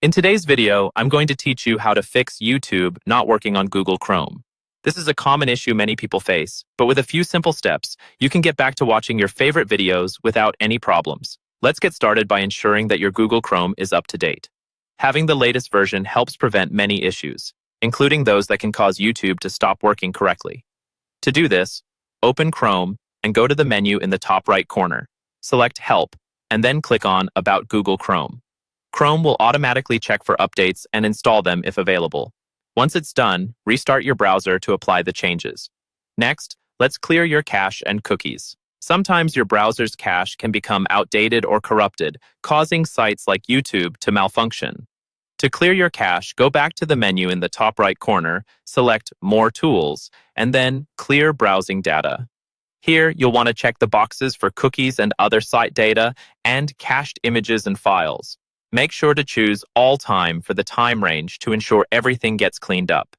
In today's video, I'm going to teach you how to fix YouTube not working on Google Chrome. This is a common issue many people face, but with a few simple steps, you can get back to watching your favorite videos without any problems. Let's get started by ensuring that your Google Chrome is up to date. Having the latest version helps prevent many issues, including those that can cause YouTube to stop working correctly. To do this, open Chrome and go to the menu in the top right corner. Select Help, and then click on About Google Chrome. Chrome will automatically check for updates and install them if available. Once it's done, restart your browser to apply the changes. Next, let's clear your cache and cookies. Sometimes your browser's cache can become outdated or corrupted, causing sites like YouTube to malfunction. To clear your cache, go back to the menu in the top right corner, select More Tools, and then Clear Browsing Data. Here, you'll want to check the boxes for cookies and other site data and cached images and files. Make sure to choose All Time for the time range to ensure everything gets cleaned up.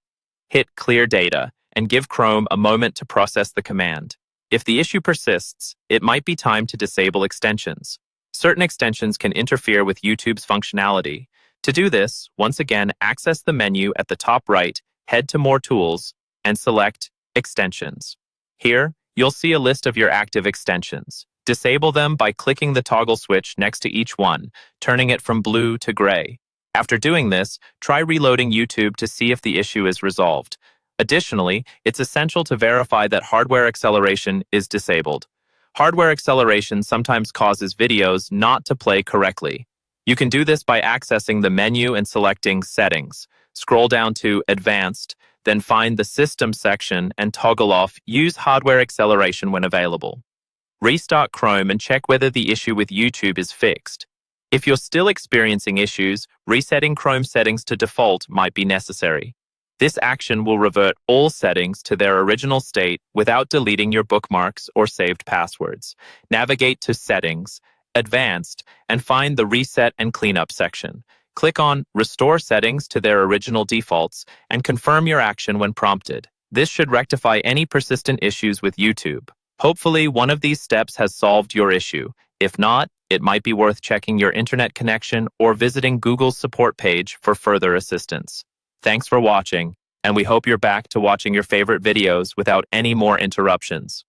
Hit Clear Data and give Chrome a moment to process the command. If the issue persists, it might be time to disable extensions. Certain extensions can interfere with YouTube's functionality. To do this, once again, access the menu at the top right, head to More Tools, and select Extensions. Here, you'll see a list of your active extensions. Disable them by clicking the toggle switch next to each one, turning it from blue to gray. After doing this, try reloading YouTube to see if the issue is resolved. Additionally, it's essential to verify that hardware acceleration is disabled. Hardware acceleration sometimes causes videos not to play correctly. You can do this by accessing the menu and selecting Settings. Scroll down to Advanced, then find the System section and toggle off Use Hardware Acceleration when available. Restart Chrome and check whether the issue with YouTube is fixed. If you're still experiencing issues, resetting Chrome settings to default might be necessary. This action will revert all settings to their original state without deleting your bookmarks or saved passwords. Navigate to Settings, Advanced, and find the Reset and Cleanup section. Click on Restore Settings to their original defaults and confirm your action when prompted. This should rectify any persistent issues with YouTube. Hopefully, one of these steps has solved your issue. If not, it might be worth checking your internet connection or visiting Google's support page for further assistance. Thanks for watching, and we hope you're back to watching your favorite videos without any more interruptions.